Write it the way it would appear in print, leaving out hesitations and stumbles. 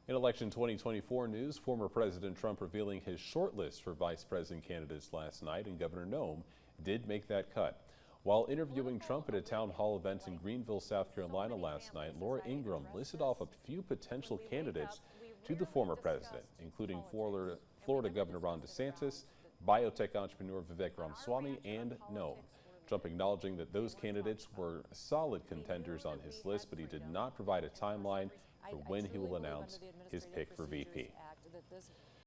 In election 2024 news, former President Trump revealing his shortlist for vice president candidates last night, and Governor Noem did make that cut. While interviewing Trump at a town hall event in Greenville, South Carolina last night, Laura Ingraham listed off a few potential candidates to the former president, including Florida Governor Ron DeSantis, biotech entrepreneur Vivek Ramaswamy, and Noem. Trump acknowledging that those candidates were solid contenders on his list, but he did not provide a timeline for when he will announce his pick for VP.